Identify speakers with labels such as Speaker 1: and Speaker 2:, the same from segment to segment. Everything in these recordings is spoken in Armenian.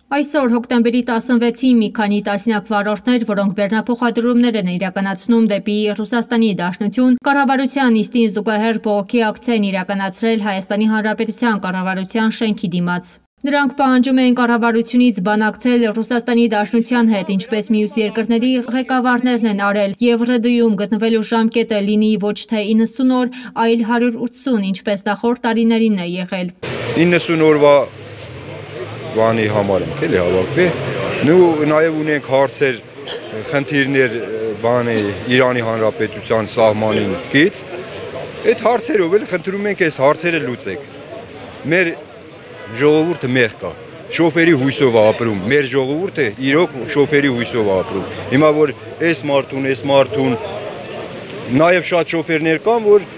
Speaker 1: Այսօր հոկտեմբերի 16-ին մի քանի տասնյակ վարորդներ, որոնք բեռնափոխադրումներ են իրականացնում դեպի Ռուսաստանի Դաշնություն, կառավարության նիստին զուգահեռ բողոքի ակցիա են իրականացրել Հայաստանի Հանրապետության կառավարության շենքի դիմաց։ Նրանք պահանջում են կառավարությունից բանակցել Ռուսաստանի Դաշնության հետ, ինչպես մյուս երկրների ղեկավարներն են արել, եւ ՌԴ-ում գտնվելու ժամկետը լինի ոչ թե 90 օր, այլ 180, ինչպես նախորդ տարիներին է եղել։
Speaker 2: 90 օրվա բանի համար ենք էլի հավաքվի։ Նաև ունենք հարցեր, խնդիրներ բանի Իրանի Հանրապետության սահմանին կից։ Այդ հարցերով էլ խնդրում ենք այս հարցերը լուծեք։ Մեր ժողովուրդը մեղ կա, շոֆերի հույսով է ապրում, մեր ժողովուրդը իրոք շոֆերի հույսով է ապրում։ Հիմա որ այս մարդուն, նաև շատ շոֆերներ կան, որ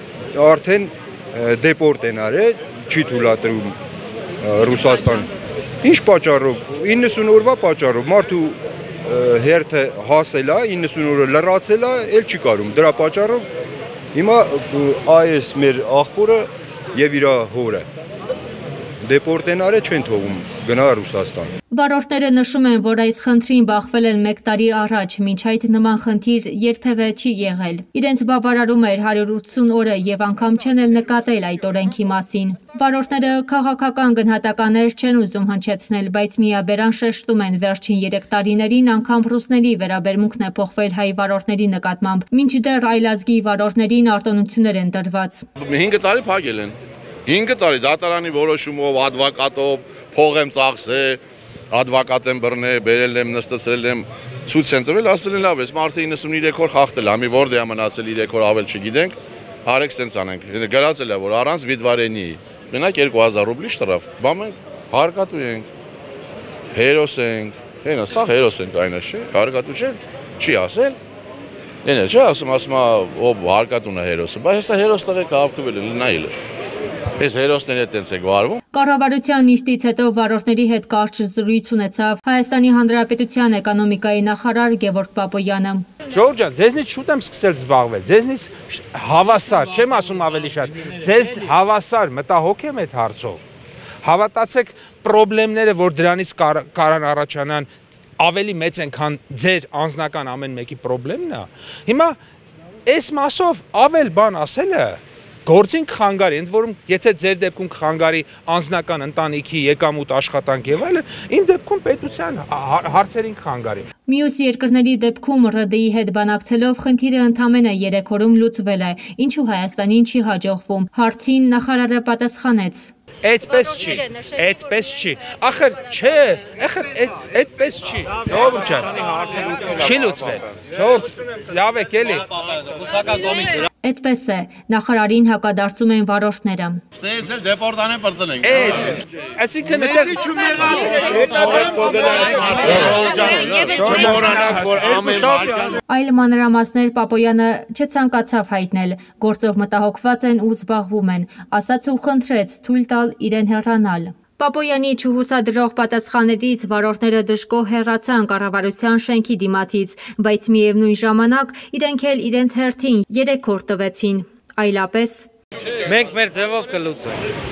Speaker 2: արդեն դեպորտ են արել, չի թույլատրում Ռուսաստան։ Ինչ պատճառով, 90 օրվա պատճառով, մարդու հերթը հասել է, 90 օրը լրացել է, էլ չի կարում, դրա պատճառով հիմա այս մեր աղբորը և իր հորը դեպորտ են արել, չեն թողում գնա Ռուսաստան։
Speaker 1: Վարորդները նշում են, որ այս խնդրին բախվել են 1 տարի առաջ, մինչ այդ նման խնդիր երբևէ չի եղել։ Իրենց բավարարում էր 180 օրը եւ անգամ չեն էլ նկատել այդ օրենքի մասին։ Վարորդները քաղաքական գնահատականներ չեն ուզում հնչեցնել, բայց միաբերան շեշտում են վերջին 3 տարիներին անգամ ռուսների վերաբերմունքն է փոխվել հայ վարորդների նկատմամբ, մինչդեռ այլազգի վարորդներին արտոնություններ են տրված։
Speaker 3: 5 տարի փակել են։ 5 տարի դատարանի որոշումով, ադվոկատով, փող եմ ծախսել, ադվոկատ եմ բռնել, բերել եմ, նստեցրել եմ, ցույց են տվել, ասել են լավ, այս մարդը 93 օր խախտել, ամի որտե է մնացել 3 օր ավել չգիտենք, արեք սենց անենք։ Գրածել է, որ առանց վիդվարենի, մենակ 2000 ռուբլի շտրաֆ։ Բա մենք հարկատու ենք, հերոս ենք, հենա, սա հերոս ենք այնա, չէ՞, հարկատու չէ՞, չի ասել։ Ենա, չէ՞ ասում ով հարկատուն է հերոսը, բայց հեսա հերոս տղեկ հավաքվել է, նայել է։ Այս հերոսները տենց եք վարվում։
Speaker 1: Կառավարության նիստից հետո վարորդների հետ կարճ զրույց ունեցավ Հայաստանի Հանրապետության էկոնոմիկայի նախարար Գևորգ Պապոյանը։
Speaker 4: Ժողովուրդ ջան, ձեզնից շուտ եմ սկսել զբաղվել, ձեզնից հավասար, չեմ ասում ավելի շատ, ձեզ հավասար մտահոգ եմ այդ հարցով։ Հավատացեք, խնդիրները, որ դրանից կարան առաջանան, ավելի մեծ են, քան ձեր անձնական ամեն մեկի խնդիրն է։ Հիմա այս մասով ավել բան ասելը գործին կխանգարի, ընդ որում, եթե ձեր դեպքում կխանգարի անձնական ընտանիքի եկամուտ աշխատանք եւ այլն, իմ դեպքում պետության հարցերին կխանգարի։
Speaker 1: Մյուս երկրների դեպքում ՌԴ-ի հետ բանակցելով խնդիրը ընդամենը 3 օրում լուծվել է, ինչու Հայաստանին չի հաջողվում։ Հարցին նախարարը պատասխանեց.
Speaker 4: Այդպես չի, ախր չէ, այդպես չի, ժողովուրդ ջան, չի լուծվել, ժողովուրդ, լավ եք էլի։
Speaker 1: Այդպես է, նախարարին հակադարձում են վարորդները։
Speaker 3: Ստեյցել դեպորտան են պրծել
Speaker 4: Այսինքն
Speaker 1: Այլ մանրամասներ Պապոյանը չցանկացավ հայտնել, գործով մտահոգված են ու զբաղվում են, ասաց ու խնդրեց թույլ տալ իրեն հեռանալ։ Պապոյանի չհուսադրող պատասխաններից վարորդները դժգոհ հեռացան կառավարության շենքի դիմացից, բայց միևնույն ժամանակ իրենք էլ իրենց հերթին 3 օր տվեցին, այլապես
Speaker 5: մենք մեր ձևով կլուծենք։